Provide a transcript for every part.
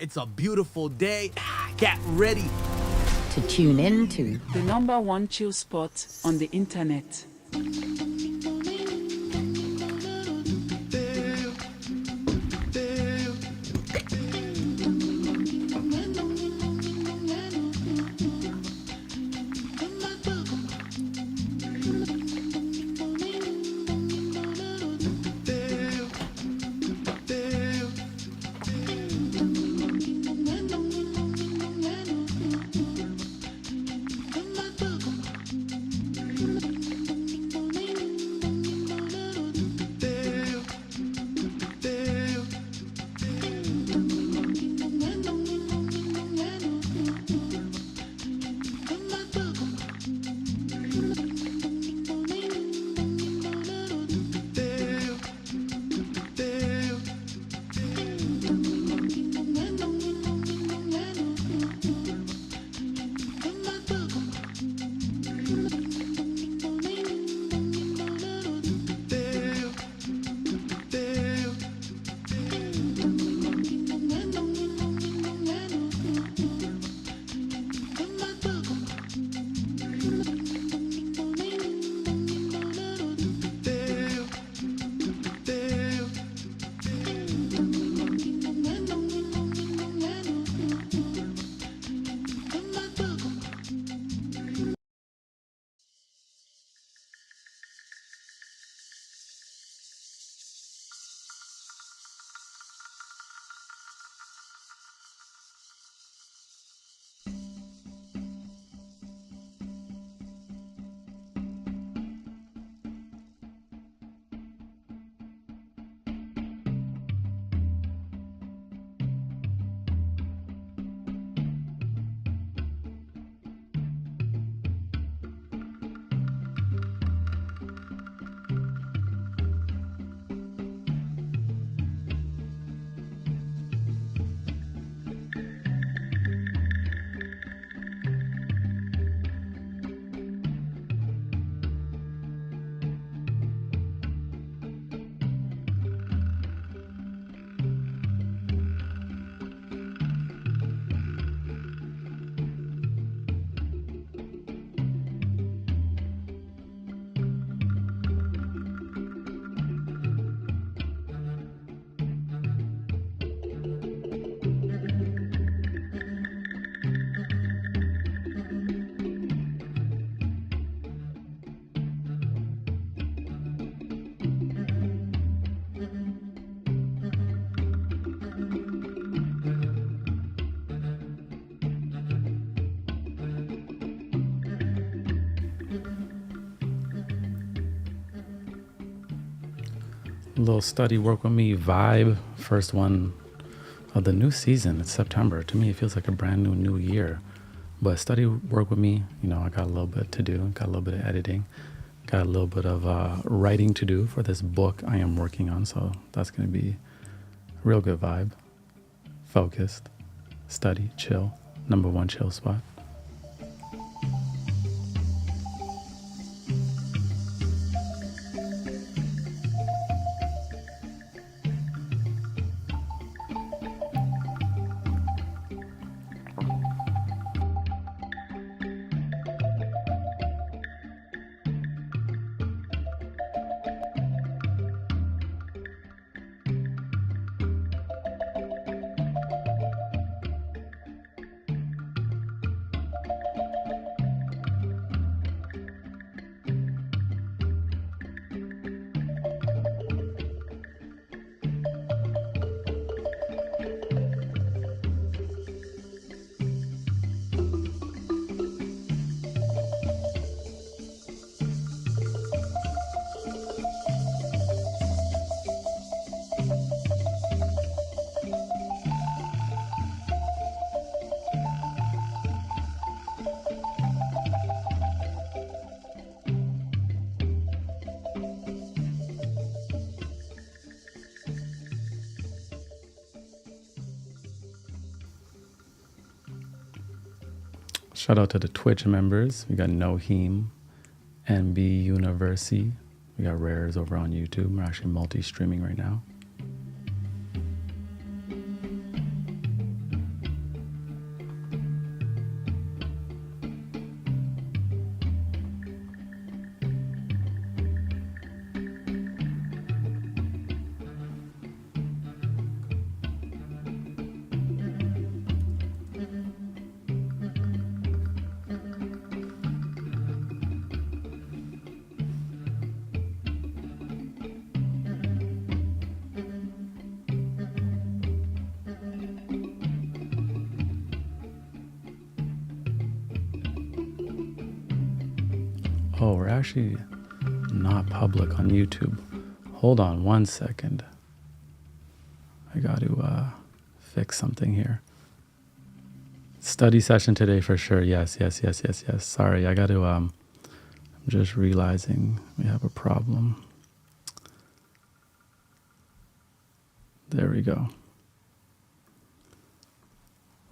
It's a beautiful day. Get ready to tune in to the number one chill spot on the internet. Little study work with me vibe, first one of the new season. It's September. To me, it feels like a brand new year. But study work with me, I got a little bit to do, got a little bit of editing, got a little bit of writing to do for this book I am working on. So that's going to be a real good vibe. Focused, study, chill, number one chill spot. Shout out to the Twitch members. We got Noheem, NB University. We got Rares over on YouTube. We're actually multi-streaming right now. Oh, we're actually not public on YouTube. Hold on one second. I got to fix something here. Study session today for sure. Yes. Sorry, I got to, I'm just realizing we have a problem. There we go.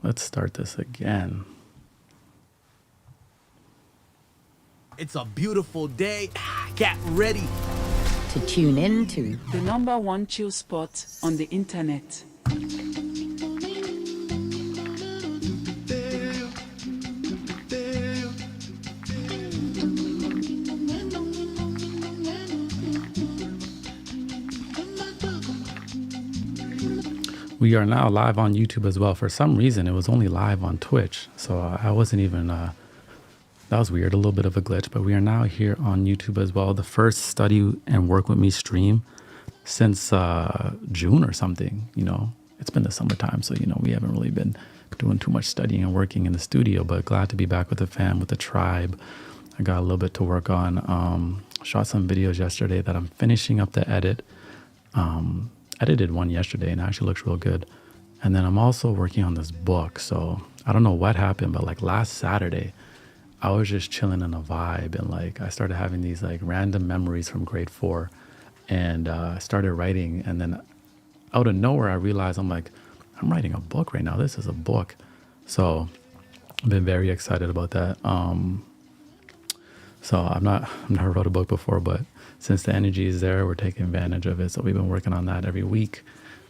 Let's start this again. It's a beautiful day. Get ready. to tune in to. The number one chill spot on the internet. We are now live on YouTube as well. For some reason, it was only live on Twitch. So I wasn't even, that was weird, a little bit of a glitch. But we are now here on YouTube as well. The first Study and Work With Me stream since June or something, you know. It's been the summertime, so, you know, we haven't really been doing too much studying and working in the studio. But glad to be back with the fam, with the tribe. I got a little bit to work on. Shot some videos yesterday that I'm finishing up to edit. Edited one yesterday and it actually looks real good. And then I'm also working on this book. So I don't know what happened, but like last Saturday, I was just chilling in a vibe and like I started having these like random memories from grade 4 and I started writing. And then out of nowhere, I realized I'm writing a book right now. This is a book. So I've been very excited about that. So I've never wrote a book before, but since the energy is there, we're taking advantage of it. So we've been working on that every week,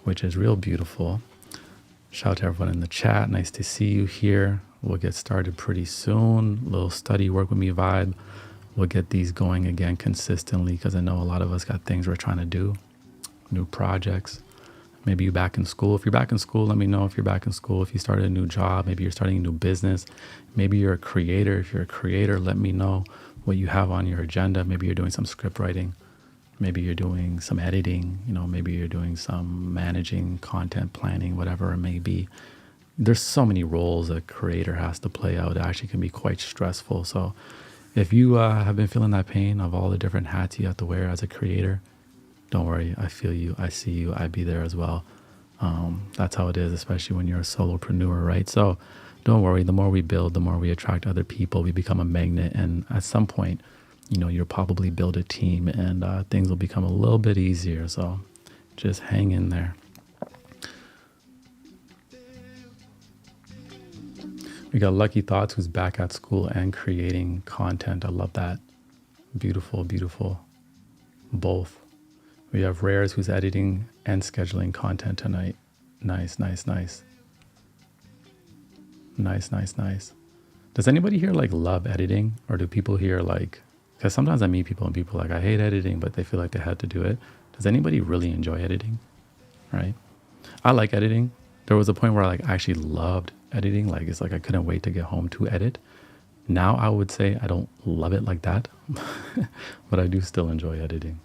which is real beautiful. Shout out to everyone in the chat. Nice to see you here. We'll get started pretty soon. Little study, work with me vibe. We'll get these going again consistently because I know a lot of us got things we're trying to do, new projects. Maybe you're back in school. If you're back in school, let me know if you're back in school. If you started a new job, maybe you're starting a new business. Maybe you're a creator. If you're a creator, let me know what you have on your agenda. Maybe you're doing some script writing. Maybe you're doing some editing. You know, maybe you're doing some managing, content planning, whatever it may be. There's so many roles a creator has to play out. It actually can be quite stressful. So if you have been feeling that pain of all the different hats you have to wear as a creator, don't worry. I feel you. I see you. I be there as well. That's how it is, especially when you're a solopreneur, right? So don't worry. The more we build, the more we attract other people. We become a magnet. And at some point, you know, you'll probably build a team and things will become a little bit easier. So just hang in there. We got Lucky Thoughts, who's back at school and creating content. I love that. Beautiful, beautiful. Both. We have Rares, who's editing and scheduling content tonight. Nice. Nice. Does anybody here like love editing? Or do people here like, because sometimes I meet people and people are like, I hate editing, but they feel like they had to do it. Does anybody really enjoy editing? Right? I like editing. There was a point where I actually loved editing. Like it's like I couldn't wait to get home to edit. Now I would say I don't love it like that, but I do still enjoy editing.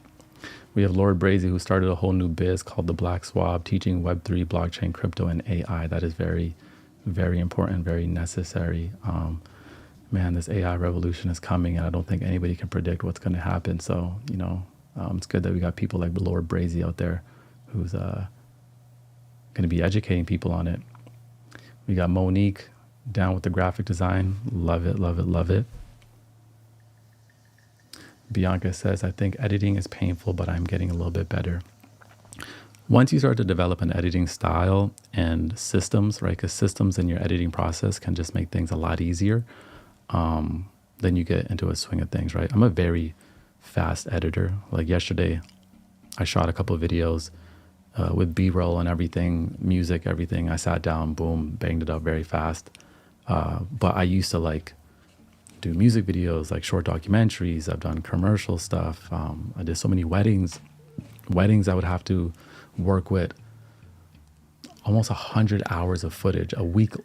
We have Lord Brazy, who started a whole new biz called The Black Swab, teaching Web3, blockchain, crypto, and AI. That is very, very important, very necessary. Man, this AI revolution is coming, and I don't think anybody can predict what's going to happen. So, you know, it's good that we got people like Lord Brazy out there who's going to be educating people on it. We got Monique down with the graphic design. Love it. Bianca says, I think editing is painful, but I'm getting a little bit better. Once you start to develop an editing style and systems, right? Because systems in your editing process can just make things a lot easier. Then you get into a swing of things, right? I'm a very fast editor. Like yesterday, I shot a couple of videos with B-roll and everything, music, everything. I sat down, boom, banged it up very fast. But I used to like do music videos, like short documentaries. I've done commercial stuff. I did so many weddings. I would have to work with almost 100 hours of footage, a week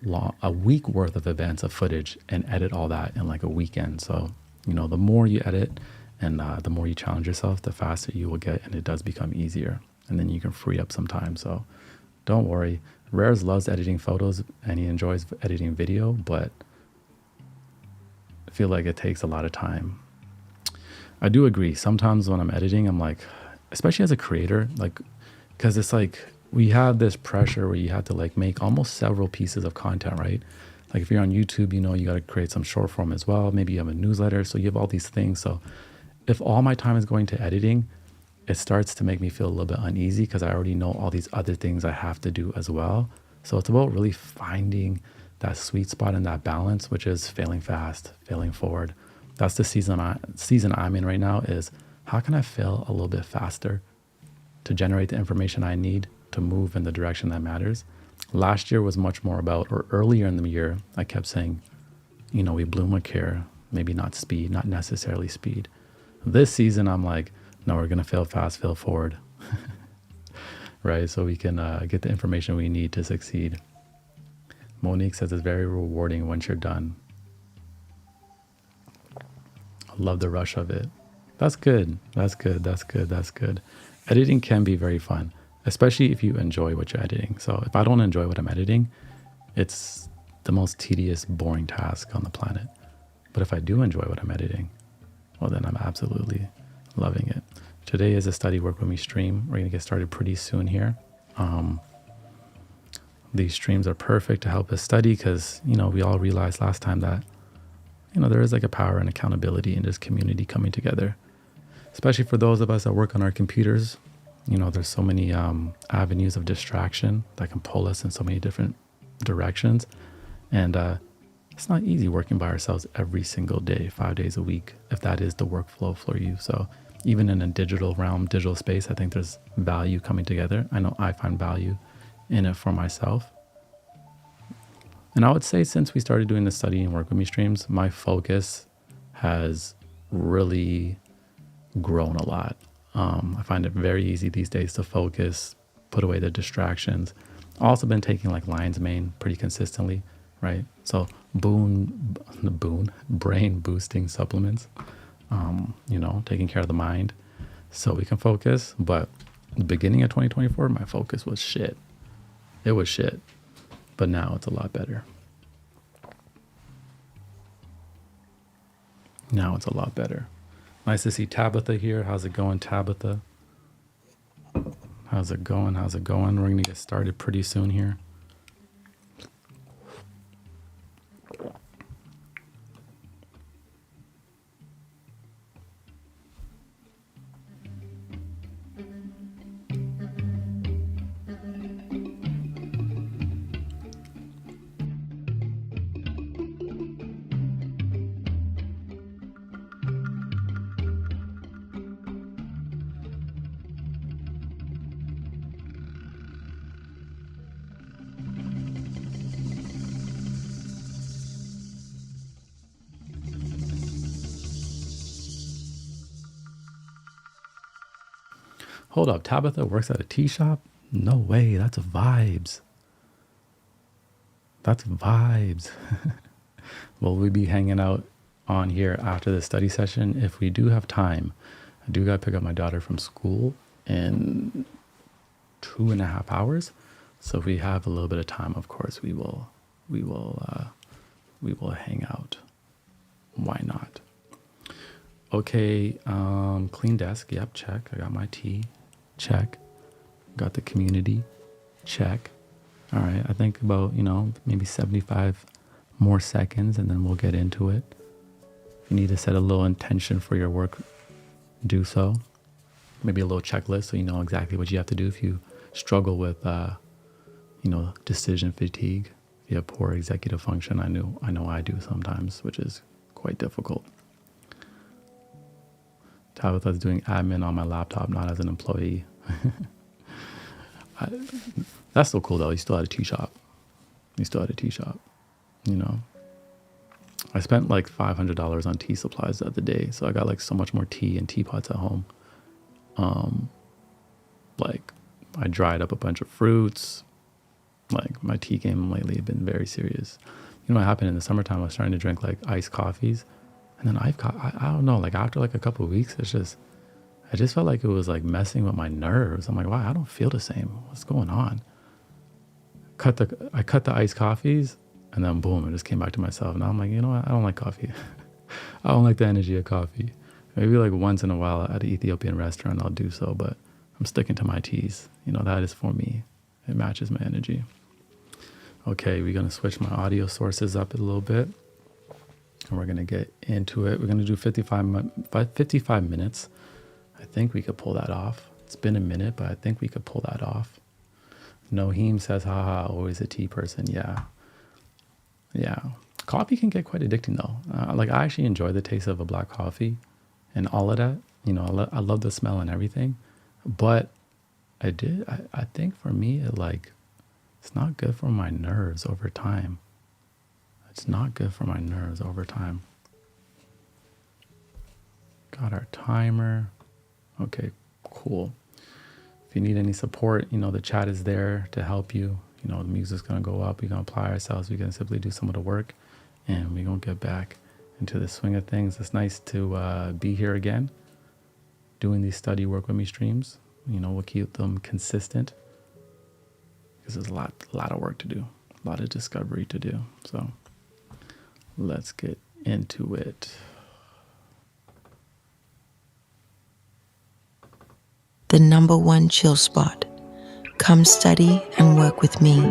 worth of events of footage, and edit all that in like a weekend. So, you know, the more you edit and the more you challenge yourself, the faster you will get, and it does become easier. And then you can free up some time. So don't worry. Rares loves editing photos and he enjoys editing video, but I feel like it takes a lot of time. I do agree. Sometimes when I'm editing, I'm like, especially as a creator, like, because it's like we have this pressure where you have to like make almost several pieces of content, right? Like if you're on YouTube, you know, you got to create some short form as well. Maybe you have a newsletter. So you have all these things. So if all my time is going to editing, it starts to make me feel a little bit uneasy because I already know all these other things I have to do as well. So it's about really finding that sweet spot and that balance, which is failing fast, failing forward. That's the season I'm in right now is how can I fail a little bit faster to generate the information I need to move in the direction that matters. Last year was much more about, or earlier in the year, I kept saying, you know, we bloom with care, maybe not speed, not necessarily speed. This season, I'm like, no, we're going to fail fast, fail forward, right? So we can get the information we need to succeed. Monique says it's very rewarding once you're done. I love the rush of it. That's good. That's good. That's good. That's good. Editing can be very fun, especially if you enjoy what you're editing. So if I don't enjoy what I'm editing, it's the most tedious, boring task on the planet. But if I do enjoy what I'm editing, well, then I'm absolutely loving it. Today is a study work with me stream. We're going to get started pretty soon here. These streams are perfect to help us study because, you know, we all realized last time that, you know, there is like a power and accountability in this community coming together, especially for those of us that work on our computers. You know, there's so many avenues of distraction that can pull us in so many different directions. And it's not easy working by ourselves every single day, 5 days a week, if that is the workflow for you. So even in a digital realm, digital space, I think there's value coming together. I know I find value in it for myself. And I would say since we started doing the study and work with me streams, my focus has really grown a lot. I find it very easy these days to focus, put away the distractions. Also been taking like lion's mane pretty consistently, right? So brain boosting supplements, you know, taking care of the mind so we can focus. But the beginning of 2024, my focus was shit. It was shit, but now it's a lot better. Now it's a lot better. Nice to see Tabitha here. How's it going, Tabitha? How's it going? How's it going? We're going to get started pretty soon here. Hold up, Tabitha works at a tea shop? No way, that's vibes. That's vibes. Will we be hanging out on here after the study session? If we do have time, I do gotta pick up my daughter from school in 2.5 hours. So if we have a little bit of time, of course, we will hang out. Why not? Okay, clean desk. Yep, check. I got my tea. Check. Got the community. Check. All right, I think about, you know, maybe 75 more seconds and then we'll get into it. If you need to set a little intention for your work, do so. Maybe a little checklist so you know exactly what you have to do if you struggle with, you know, decision fatigue. If you have poor executive function, I know I do sometimes, which is quite difficult. Tabitha's doing admin on my laptop, not as an employee. That's still cool though. You still had a tea shop. You know. I spent like $500 on tea supplies the other day, so I got like so much more tea and teapots at home. Like I dried up a bunch of fruits. Like my tea game lately has been very serious. You know what happened in the summertime? I was starting to drink like iced coffees. And then I don't know, like after like a couple of weeks, I just felt like it was like messing with my nerves. I'm like, wow, I don't feel the same. What's going on? I cut the iced coffees and then boom, it just came back to myself. Now I'm like, you know what? I don't like coffee. I don't like the energy of coffee. Maybe like once in a while at an Ethiopian restaurant, I'll do so, but I'm sticking to my teas. You know, that is for me. It matches my energy. Okay, we're going to switch my audio sources up a little bit. And we're going to get into it. We're going to do 55 minutes. I think we could pull that off. It's been a minute, but I think we could pull that off. Noheem says, haha, always a tea person. Yeah. Yeah. Coffee can get quite addicting though. Like I actually enjoy the taste of a black coffee and all of that. You know, I love the smell and everything. But I think for me, it's not good for my nerves over time. It's not good for my nerves over time. Got our timer. Okay, cool. If you need any support, you know, the chat is there to help you. You know, the music's going to go up. We're going to apply ourselves. We're going to simply do some of the work. And we're going to get back into the swing of things. It's nice to be here again, doing these study work with me streams. You know, we'll keep them consistent because there's a lot of work to do, a lot of discovery to do. So let's get into it. The #1 chill spot. Come study and work with me.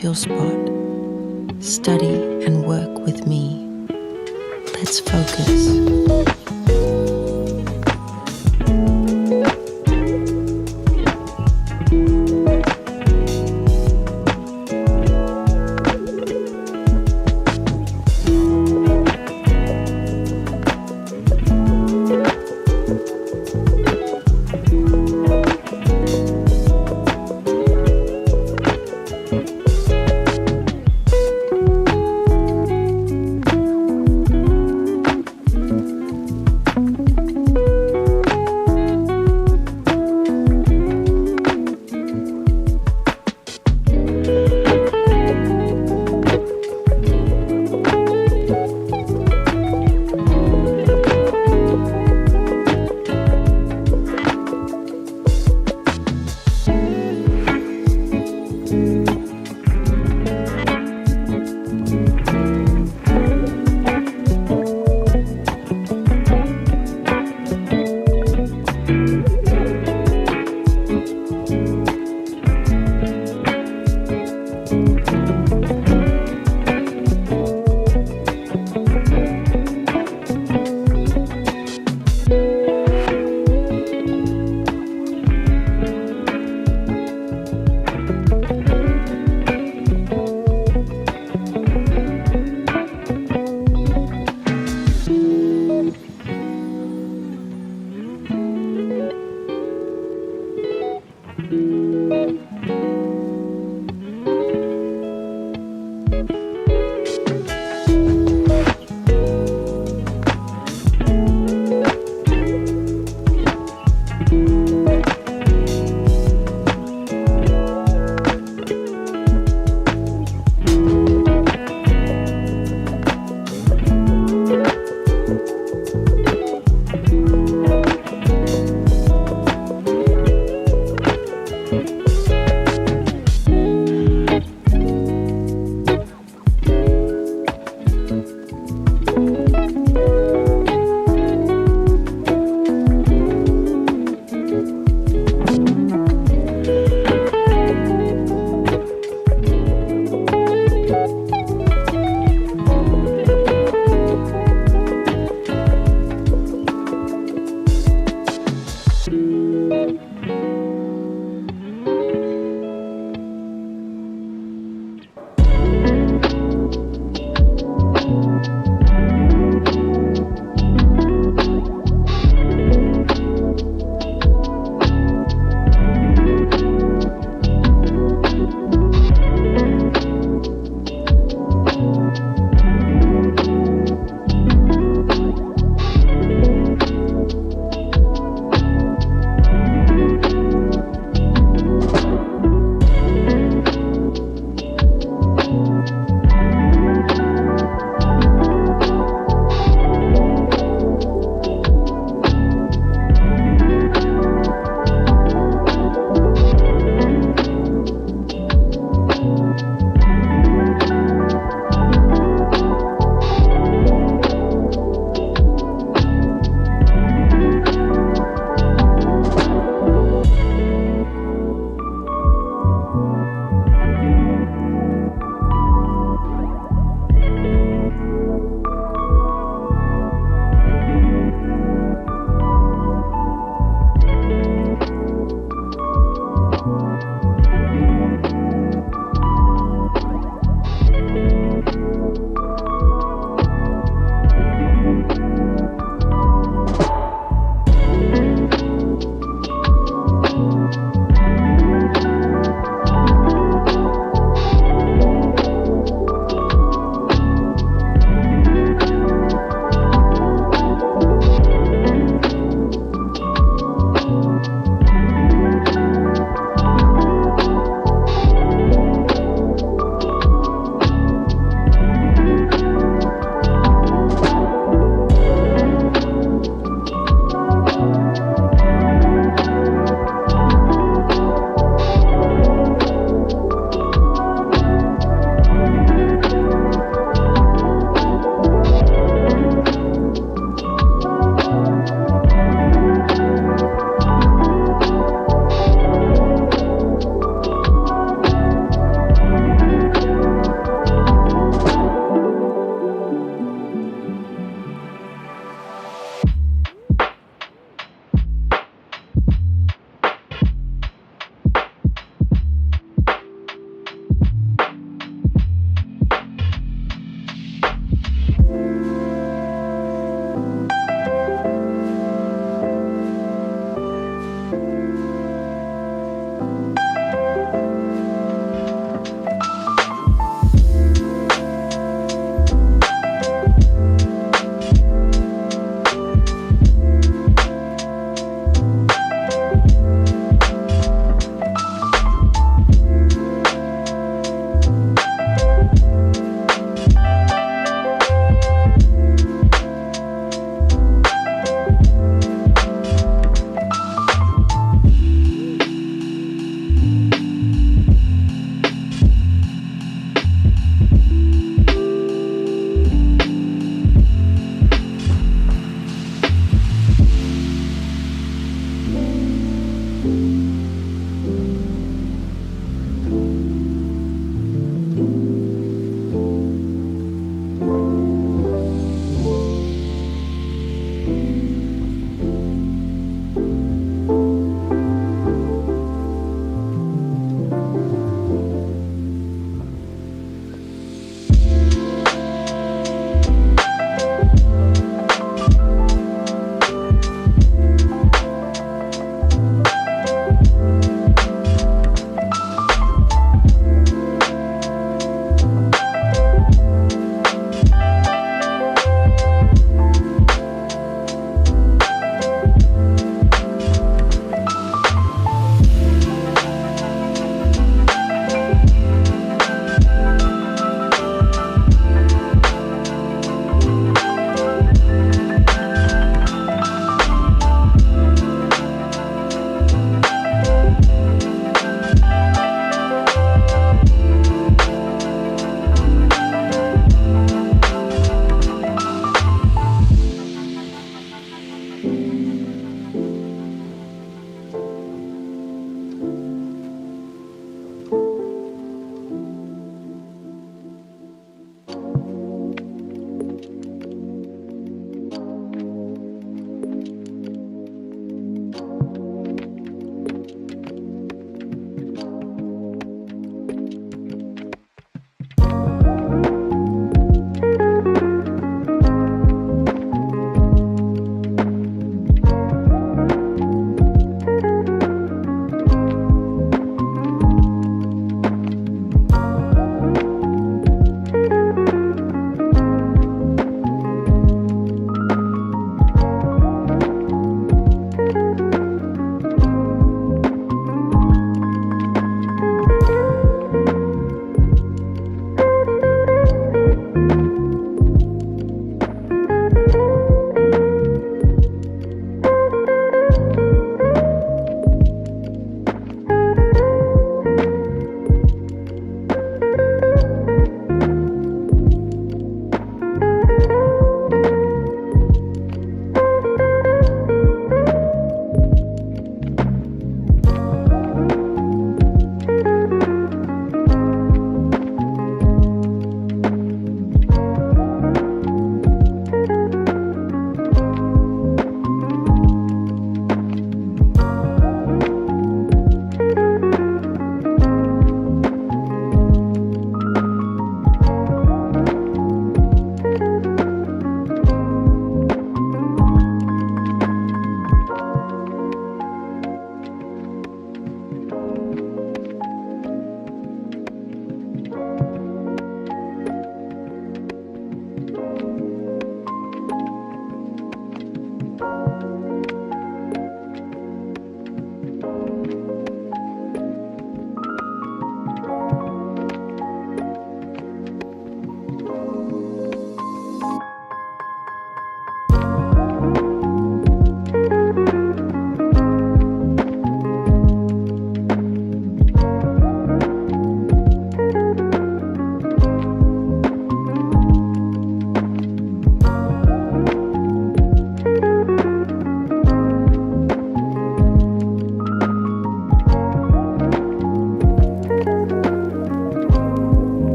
chill spot. Study and work with me. Let's focus.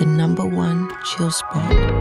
the #1 chill spot.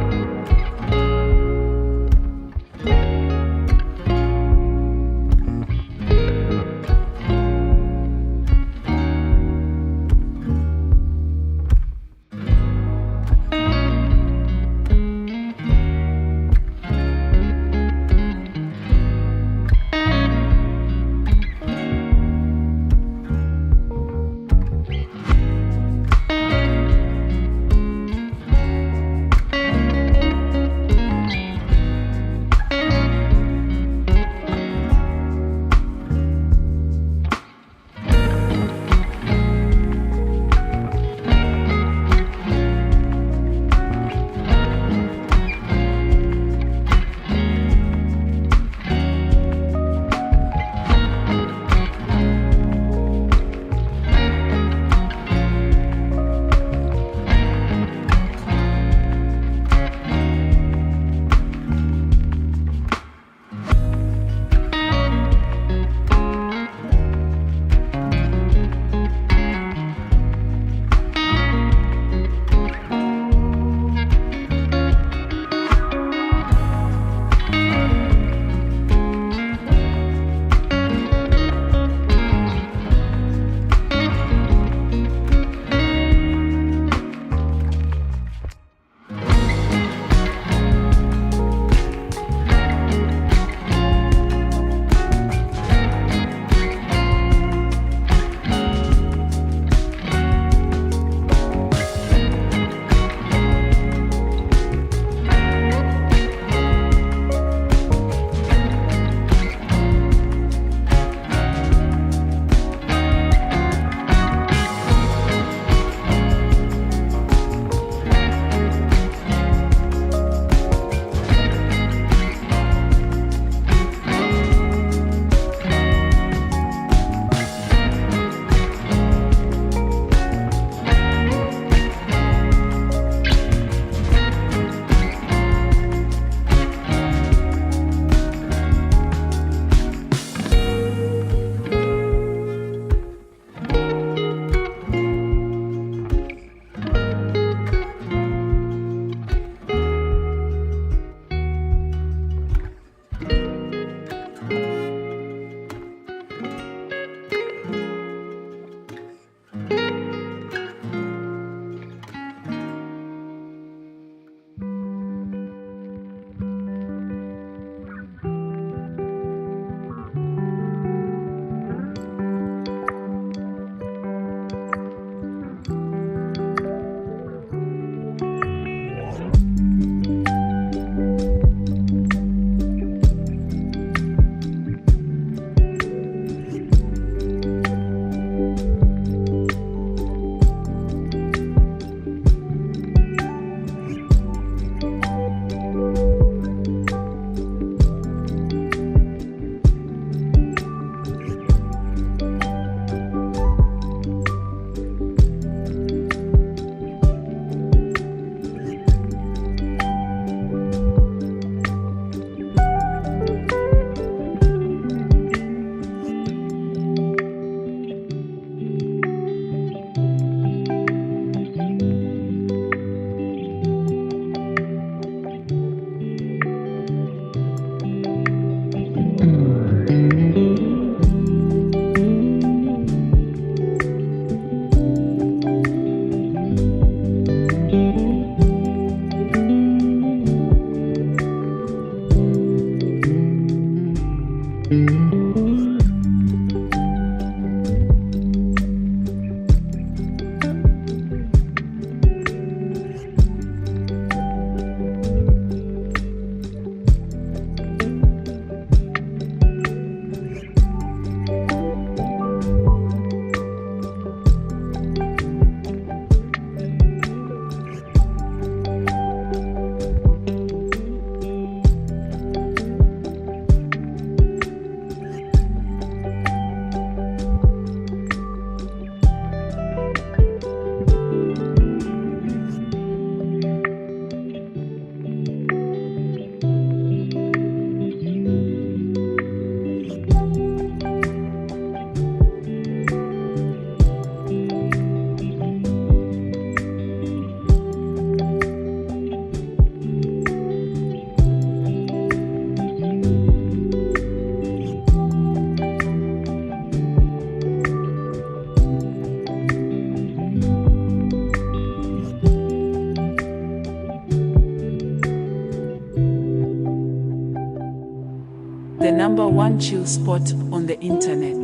number one chill spot on the internet.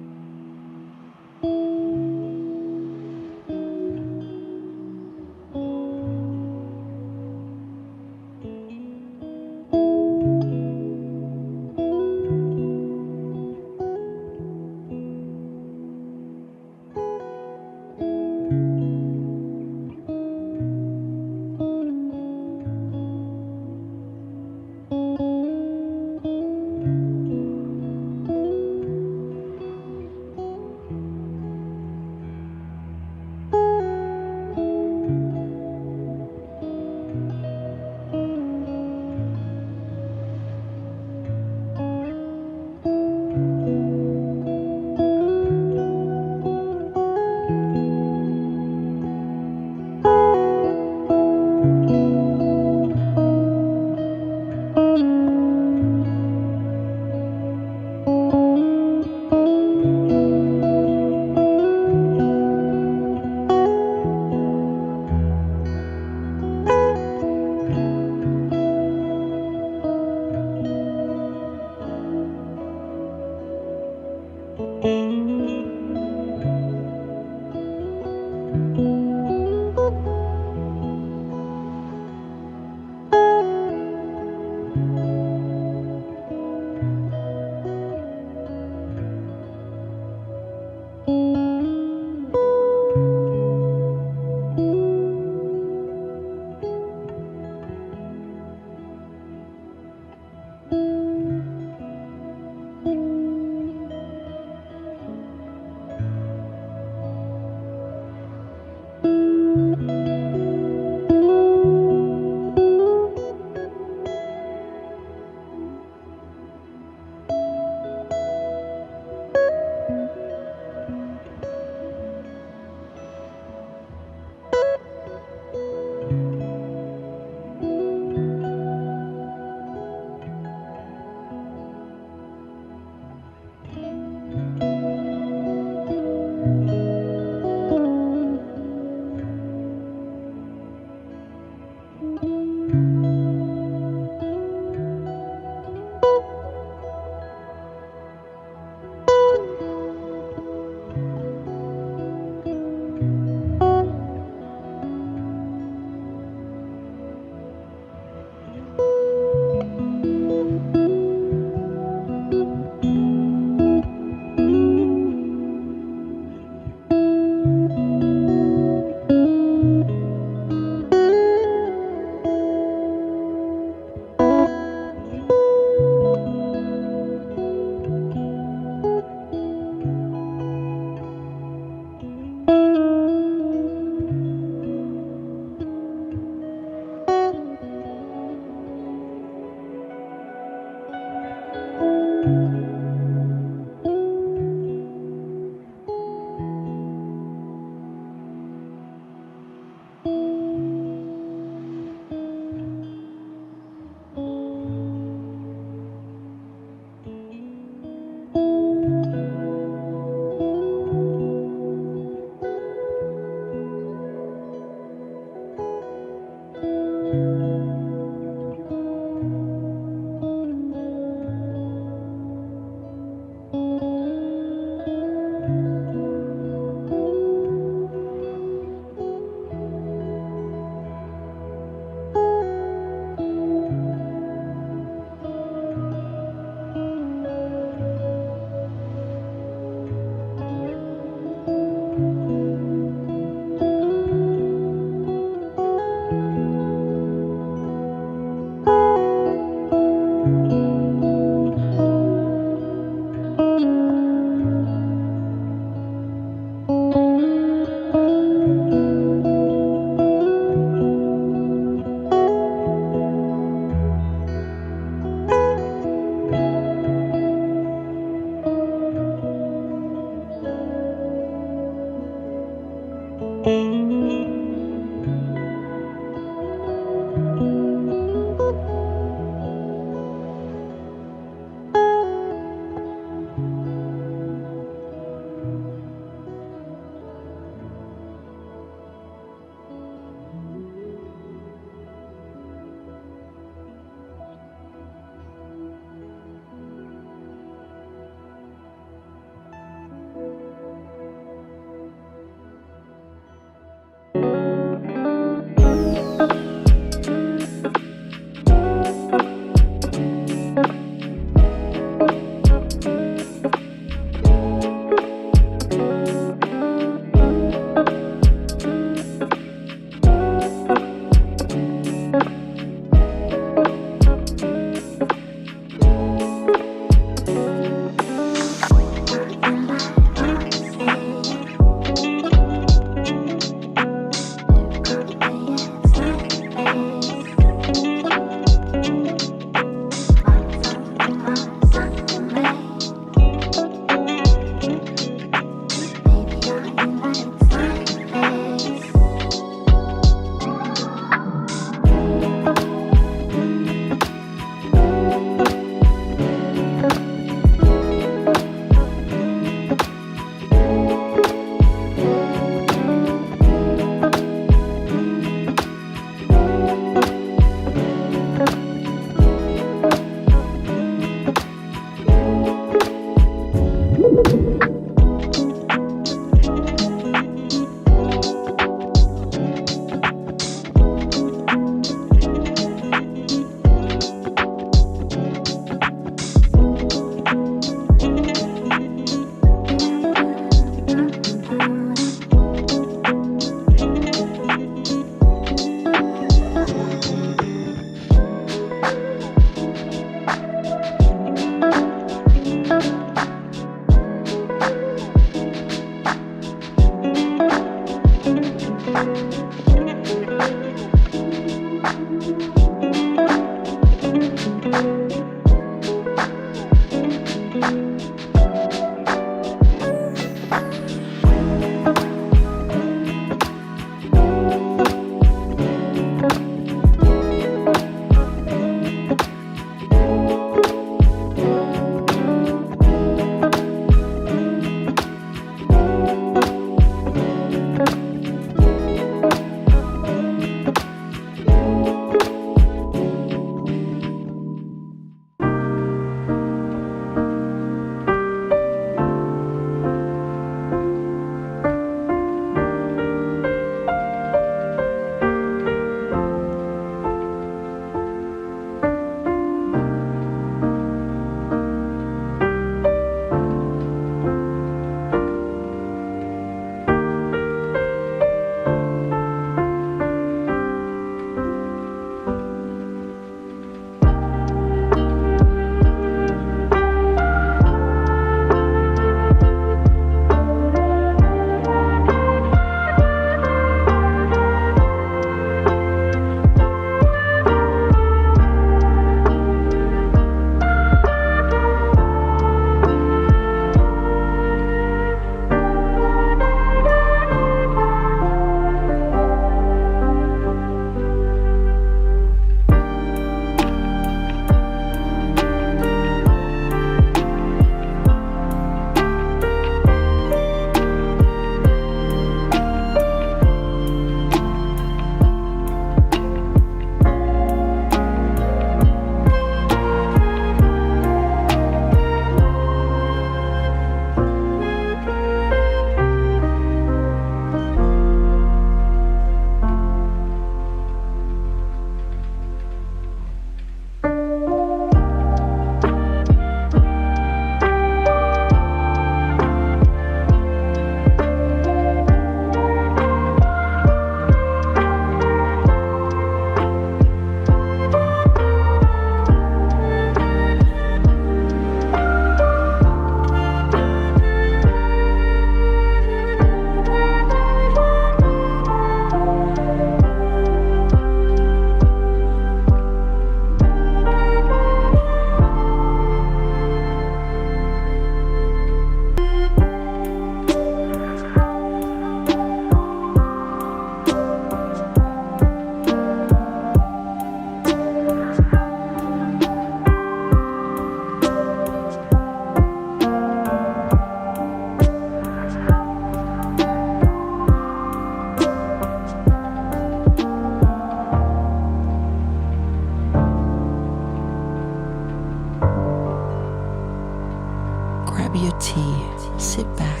sit back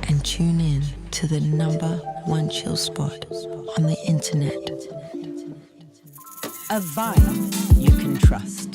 and tune in to the #1 chill spot on the internet. A vibe you can trust.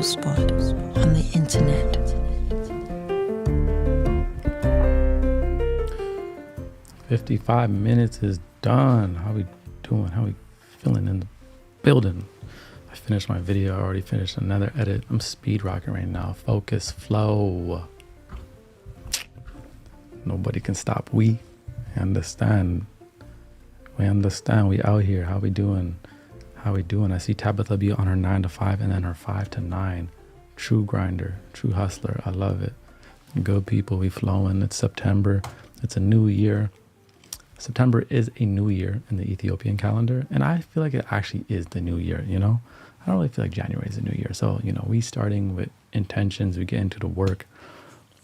spot on the internet. "55 minutes is done. How we doing? How we feeling in the building?" I finished my video. I already finished another edit. I'm speed rocking right now. Focus, flow. Nobody can stop. We understand. We understand. We out here. How we doing? How we doing? I see Tabitha B on her 9 to 5 and then her 5 to 9. True grinder, true hustler. I love it. Good people. We flowing. It's September. It's a new year. September is a new year in the Ethiopian calendar, and I feel like it actually is the new year, you know? I don't really feel like January is a new year. So, you know, we starting with intentions, we get into the work.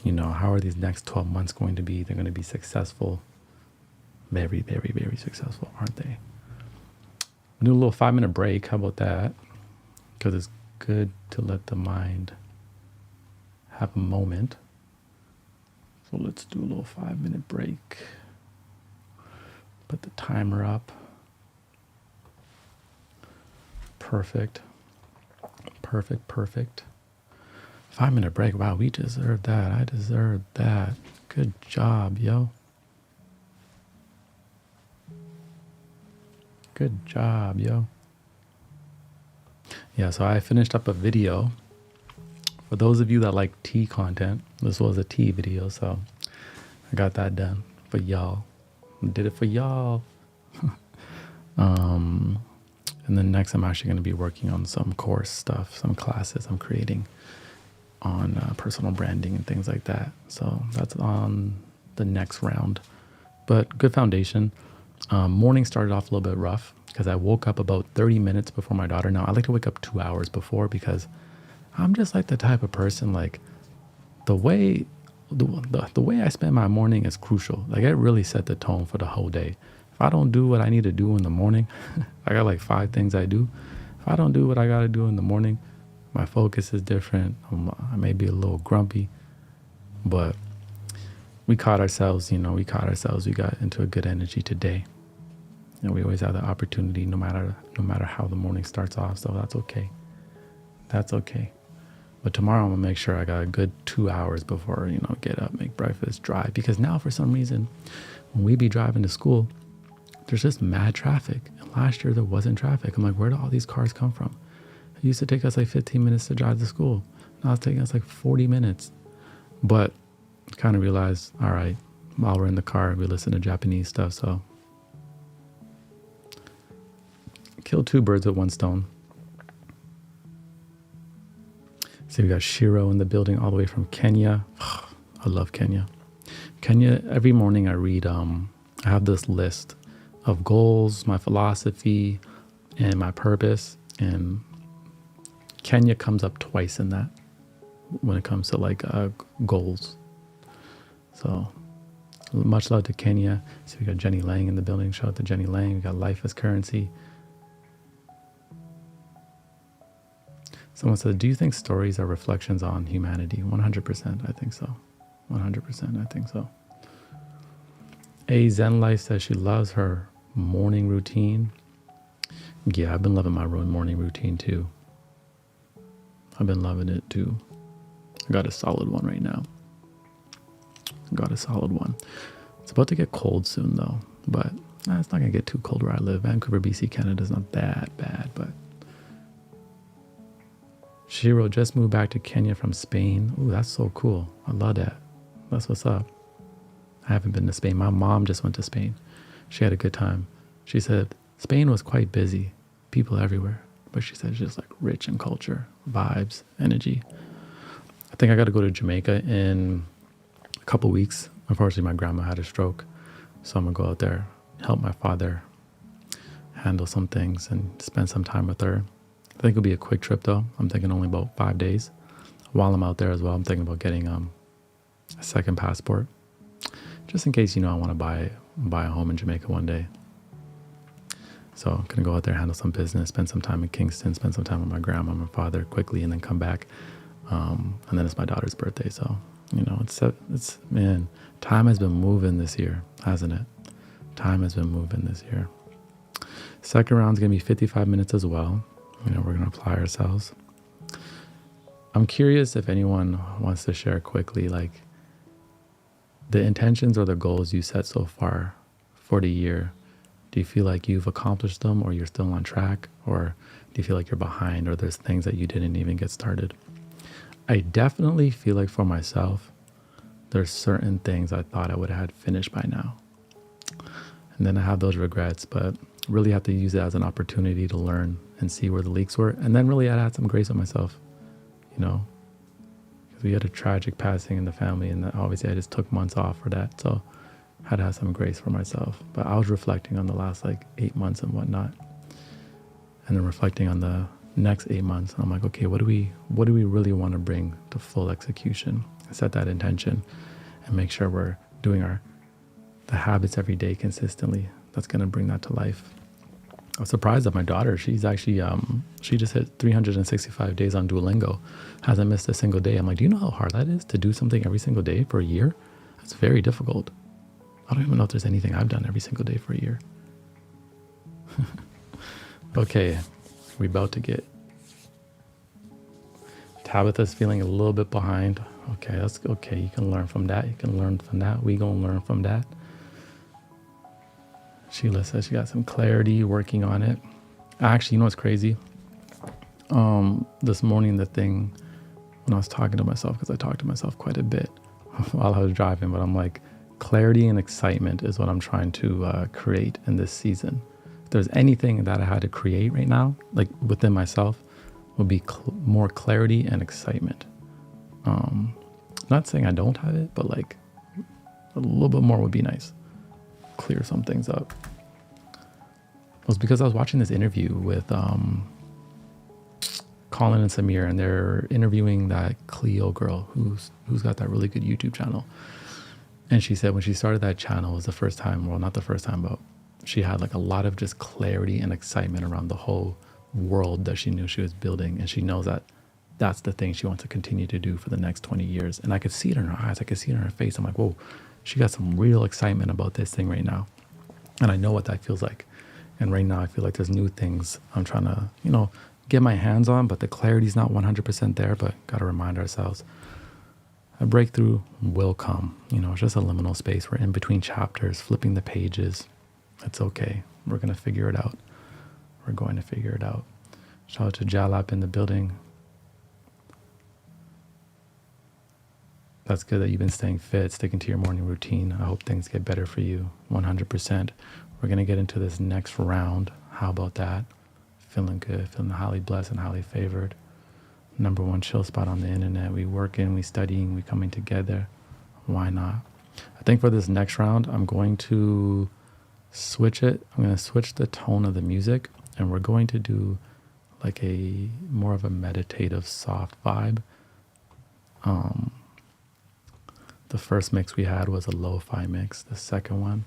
You know, how are these next 12 months going to be? They're going to be successful. Very, very, very successful, aren't they? Do a little 5-minute break. How about that? Because it's good to let the mind have a moment. So let's do a little 5-minute break. Put the timer up. Perfect. Perfect, perfect. 5-minute break. Wow, we deserve that. I deserve that. Good job, yo. Good job, yo. Yeah, so I finished up a video. For those of you that like tea content, this was a tea video, so I got that done for y'all. Did it for y'all. And then next I'm actually going to be working on some course stuff, some classes I'm creating on personal branding and things like that. So that's on the next round. But good foundation. Morning started off a little bit rough because I woke up about 30 minutes before my daughter. Now I like to wake up 2 hours before because I'm just like the type of person, like the way I spend my morning is crucial. Like it really set the tone for the whole day. If I don't do what I need to do in the morning, I got like 5 things I do. If I don't do what I got to do in the morning, my focus is different. I may be a little grumpy, but we caught ourselves, we got into a good energy today. And we always have the opportunity no matter how the morning starts off. So that's okay. That's okay. But tomorrow I'm gonna make sure I got a good 2 hours before, get up, make breakfast, drive. Because now for some reason, when we be driving to school, there's just mad traffic. And last year there wasn't traffic. I'm like, where do all these cars come from? It used to take us like 15 minutes to drive to school. Now it's taking us like 40 minutes. But kind of realized, all right, while we're in the car, we listen to Japanese stuff. So kill 2 birds with 1 stone. See, we got Shiro in the building all the way from Kenya. I love Kenya. Kenya, every morning I read, I have this list of goals, my philosophy, and my purpose. And Kenya comes up twice in that when it comes to like goals. So much love to Kenya. So we got Jenny Lang in the building. Shout out to Jenny Lang. We got Life as Currency. Someone said, do you think stories are reflections on humanity? 100%, I think so. 100%, I think so. A Zen Life says she loves her morning routine. Yeah, I've been loving my morning routine too. I've been loving it too. I got a solid one right now. It's about to get cold soon though, but it's not gonna get too cold where I live. Vancouver, BC, Canada is not that bad, but Shiro just moved back to Kenya from Spain. Ooh, that's so cool. I love that. That's what's up. I haven't been to Spain. My mom just went to Spain. She had a good time. She said Spain was quite busy, people everywhere, but she said it's just like rich in culture, vibes, energy. I think I got to go to Jamaica in a couple weeks. Unfortunately, my grandma had a stroke, so I'm gonna go out there, help my father handle some things and spend some time with her. I think it'll be a quick trip though. I'm thinking only about 5 days. While I'm out there as well, I'm thinking about getting a second passport, just in case, I want to buy a home in Jamaica one day. So I'm gonna go out there, handle some business, spend some time in Kingston, spend some time with my grandma, my father quickly, and then come back. And then it's my daughter's birthday, so it's man, time has been moving this year, hasn't it? Time has been moving this year. Second round's gonna be 55 minutes as well. We're gonna apply ourselves. I'm curious if anyone wants to share quickly, like the intentions or the goals you set so far for the year. Do you feel like you've accomplished them, or you're still on track, or do you feel like you're behind, or there's things that you didn't even get started? I definitely feel like for myself, there's certain things I thought I would have had finished by now. And then I have those regrets, but really have to use it as an opportunity to learn and see where the leaks were. And then really I had some grace on myself, you know, because we had a tragic passing in the family, and obviously I just took months off for that. So I had to have some grace for myself. But I was reflecting on the last like 8 months and whatnot, and then reflecting on the next 8 months. And I'm like, okay, what do we really want to bring to full execution? Set that intention and make sure we're doing the habits every day consistently. That's going to bring that to life. I was surprised that my daughter, she's actually, she just hit 365 days on Duolingo, hasn't missed a single day. I'm like, do you know how hard that is to do something every single day for a year? That's very difficult. I don't even know if there's anything I've done every single day for a year. Okay, we're about to get, Tabitha's feeling a little bit behind. Okay, that's okay. You can learn from that. You can learn from that. We gonna learn from that. Sheila says she got some clarity, working on it. Actually, you know what's crazy? This morning, when I was talking to myself, because I talked to myself quite a bit while I was driving, but I'm like, clarity and excitement is what I'm trying to create in this season. If there's anything that I had to create right now, like within myself, would be more clarity and excitement. Not saying I don't have it, but like a little bit more would be nice. Clear some things up. It was because I was watching this interview with Colin and Samir, and they're interviewing that Cleo girl who's got that really good YouTube channel. And she said when she started that channel, it was the first time, well, not the first time, but she had like a lot of just clarity and excitement around the whole world that she knew she was building. And she knows that that's the thing she wants to continue to do for the next 20 years. And I could see it in her eyes. I could see it in her face. I'm like, whoa, she got some real excitement about this thing right now. And I know what that feels like. And right now I feel like there's new things I'm trying to, get my hands on, but the clarity's not 100% there, but got to remind ourselves a breakthrough will come. It's just a liminal space. We're in between chapters, flipping the pages. It's okay. We're going to figure it out. We're going to figure it out. Shout out to Jalap in the building. That's good that you've been staying fit, sticking to your morning routine. I hope things get better for you, 100%. We're going to get into this next round. How about that? Feeling good, feeling highly blessed and highly favored. Number one chill spot on the internet. We working, we studying, we coming together. Why not? I think for this next round, I'm going to switch it. I'm going to switch the tone of the music, and we're going to do like a more of a meditative, soft vibe. The first mix we had was a lo-fi mix. The second one,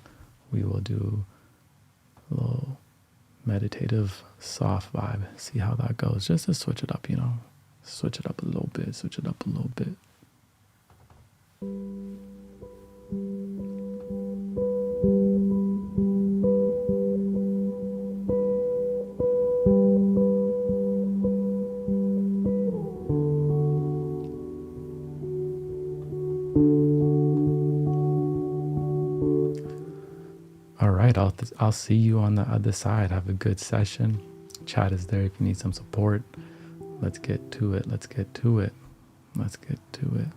we will do a little meditative, soft vibe. See how that goes. Just to switch it up, Switch it up a little bit. Switch it up a little bit. All right, I'll see you on the other side. Have a good session. Chat is there if you need some support. Let's get to it. Let's get to it. Let's get to it.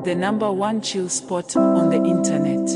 The #1 chill spot on the internet.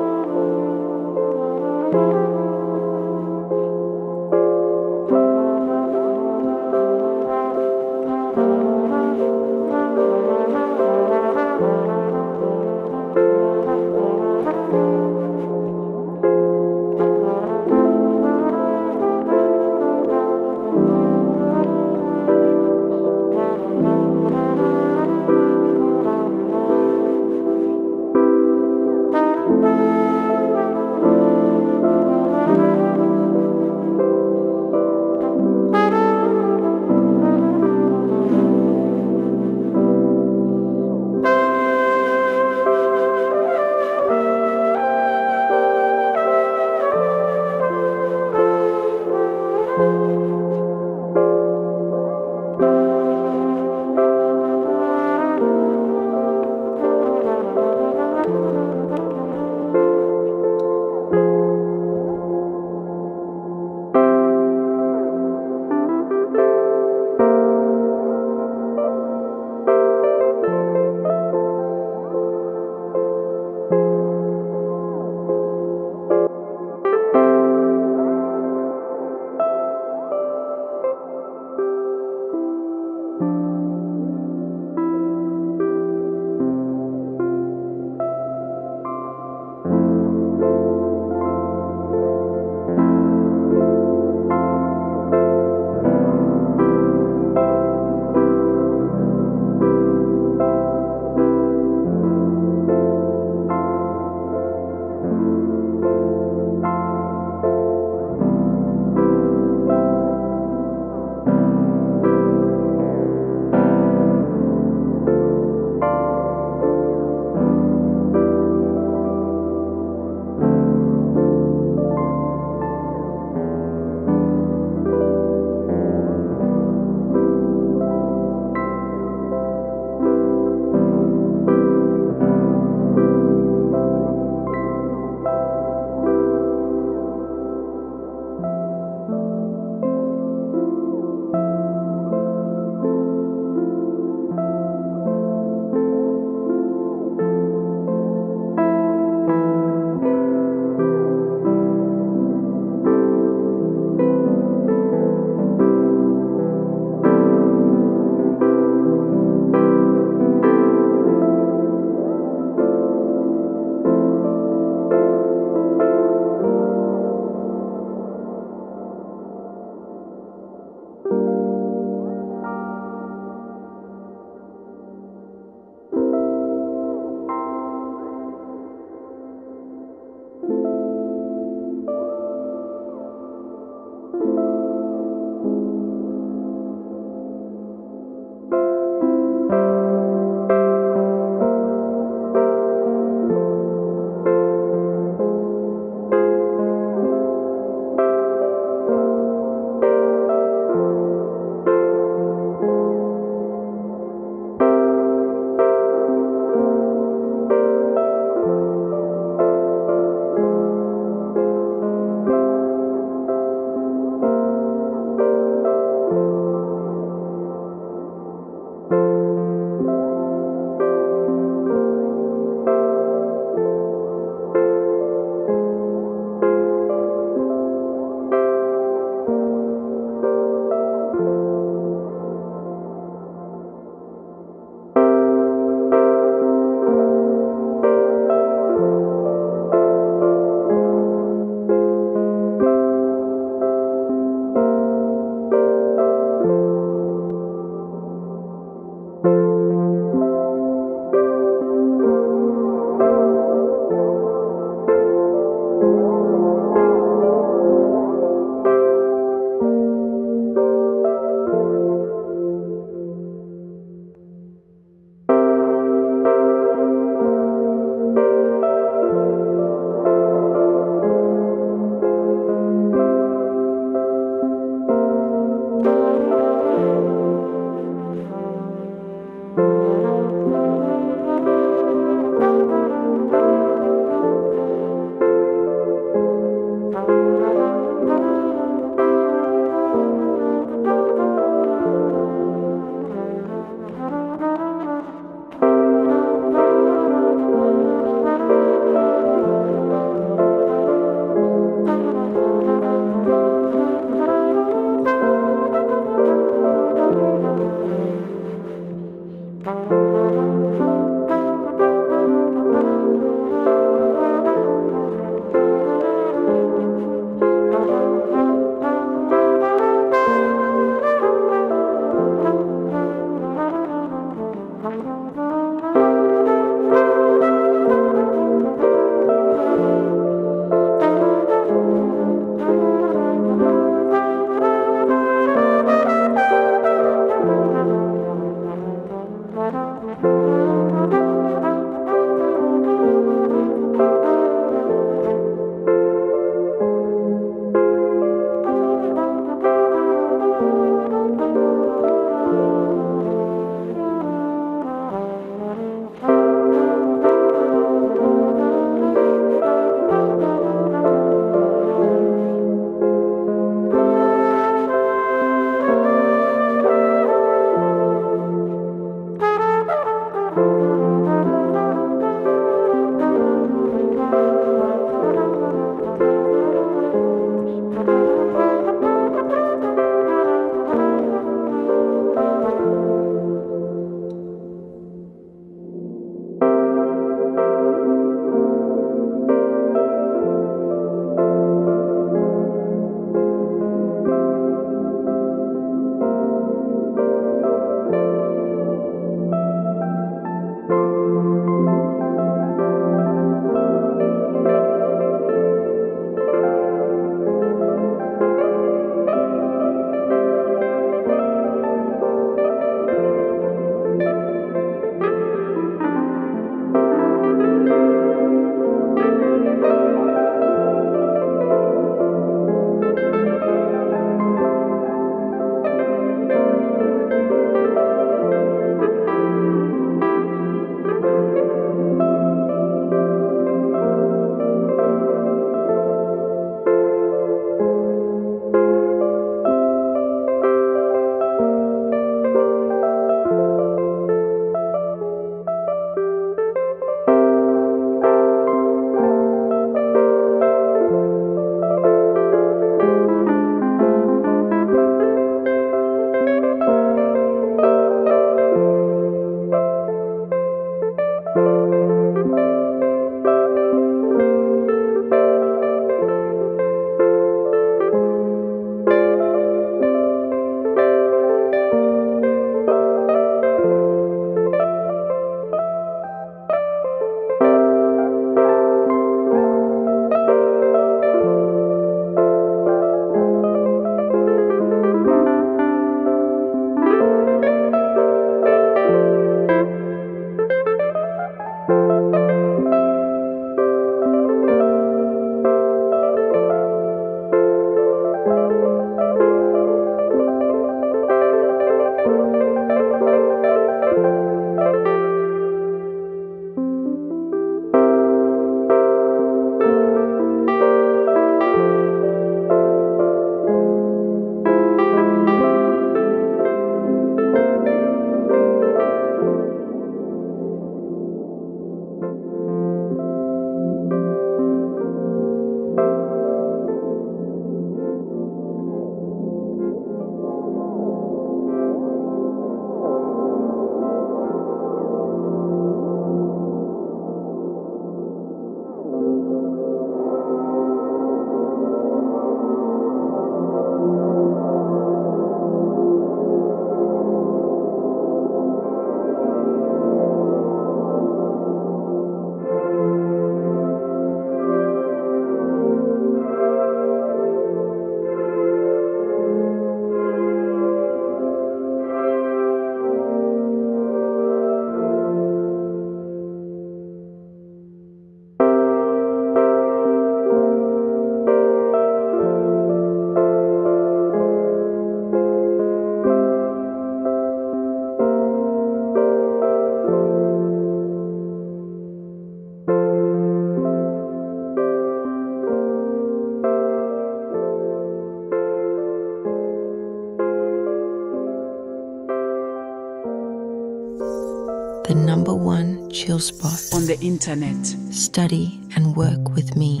the number one chill spot. On the internet. Study and work with me.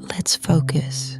Let's focus.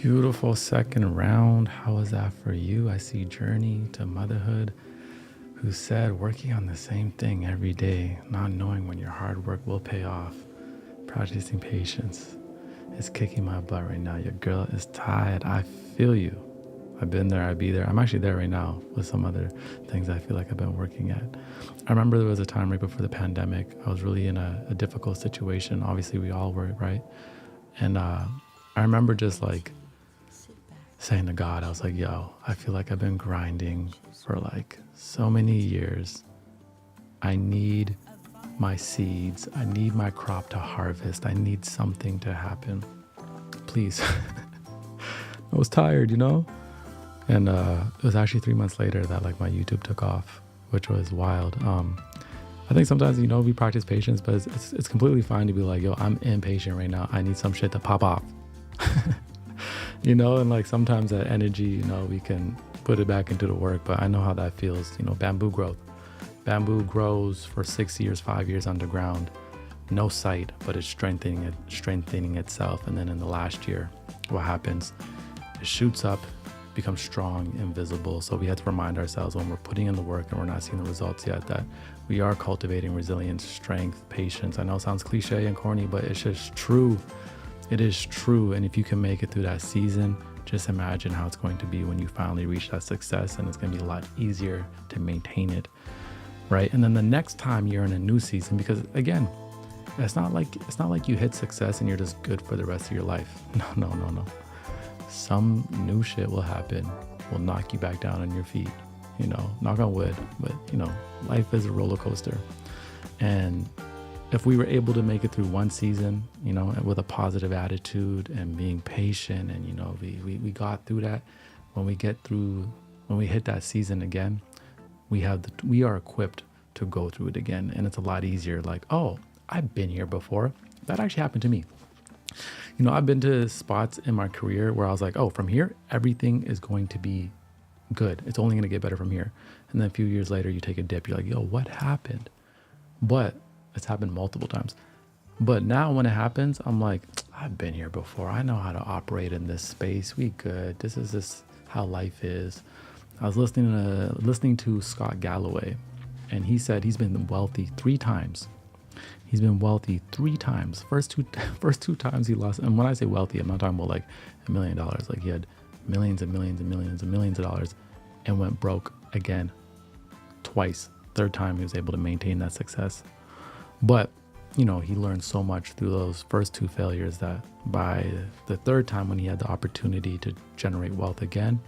Beautiful second round. How was that for you? I see Journey to Motherhood, who said working on the same thing every day, not knowing when your hard work will pay off. Practicing patience is kicking my butt right now. Your girl is tired. I feel you. I've been there, I'd be there. I'm actually there right now with some other things I feel like I've been working at. I remember there was a time right before the pandemic. I was really in a difficult situation. Obviously, we all were, right? And I remember just like saying to God, I was like, yo, I feel like I've been grinding for like so many years. I need my seeds. I need my crop to harvest. I need something to happen. Please. I was tired, you know? And it was actually 3 months later that like my YouTube took off, which was wild. I think sometimes, you know, we practice patience, but it's completely fine to be like, yo, I'm impatient right now. I need some shit to pop off. You know, and like sometimes that energy, you know, we can put it back into the work, but I know how that feels. You know, bamboo growth. Bamboo grows for 6 years, 5 years underground, no sight, but it's strengthening itself. And then in the last year, what happens? It shoots up, becomes strong, invisible. So we have to remind ourselves when we're putting in the work and we're not seeing the results yet, that we are cultivating resilience, strength, patience. I know it sounds cliche and corny, but it's just true. It is true. And if you can make it through that season, just imagine how it's going to be when you finally reach that success, and it's going to be a lot easier to maintain it, right? And then the next time you're in a new season, because again, it's not like you hit success and you're just good for the rest of your life. No. Some new shit will happen, will knock you back down on your feet, you know, knock on wood, but you know, life is a roller coaster. And if we were able to make it through one season, you know, with a positive attitude and being patient, and you know, we got through that, when we hit that season again, we are equipped to go through it again. And it's a lot easier. Like, oh, I've been here before. That actually happened to me. You know, I've been to spots in my career where I was like, oh, from here, everything is going to be good. It's only going to get better from here. And then a few years later, you take a dip. You're like, yo, what happened? But it's happened multiple times. But now when it happens, I'm like, I've been here before. I know how to operate in this space. We good. This is how life is. I was listening to Scott Galloway, and he said he's been wealthy 3 times. He's been wealthy 3 times. First two times he lost. And when I say wealthy, I'm not talking about like $1 million. Like he had millions and millions and millions and millions of dollars and went broke again twice. Third time he was able to maintain that success. But, you know, he learned so much through those first 2 failures that by the third time, when he had the opportunity to generate wealth again,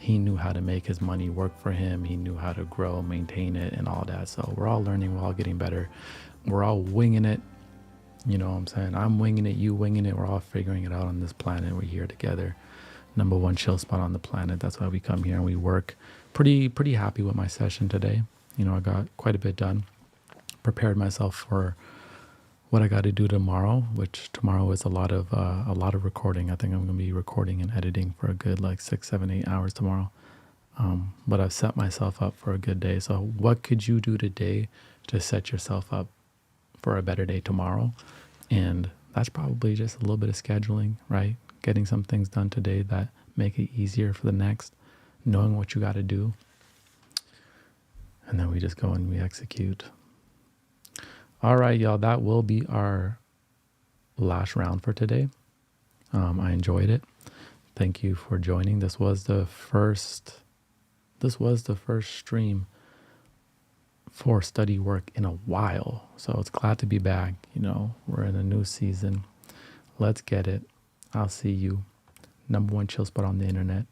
he knew how to make his money work for him. He knew how to grow, maintain it, and all that. So we're all learning, we're all getting better. We're all winging it. You know what I'm saying? I'm winging it, you winging it. We're all figuring it out on this planet. We're here together. Number 1 chill spot on the planet. That's why we come here and we work. Pretty happy with my session today. You know, I got quite a bit done. Prepared myself for what I got to do tomorrow, which tomorrow is a lot of recording. I think I'm going to be recording and editing for a good like 6, 7, 8 hours tomorrow. But I've set myself up for a good day. So what could you do today to set yourself up for a better day tomorrow? And that's probably just a little bit of scheduling, right? Getting some things done today that make it easier for the next, knowing what you got to do. And then we just go and we execute. All right, y'all, that will be our last round for today. I enjoyed it. Thank you for joining. This was the first stream for study work in a while. So it's glad to be back. You know, we're in a new season. Let's get it. I'll see you. Number 1 chill spot on the internet.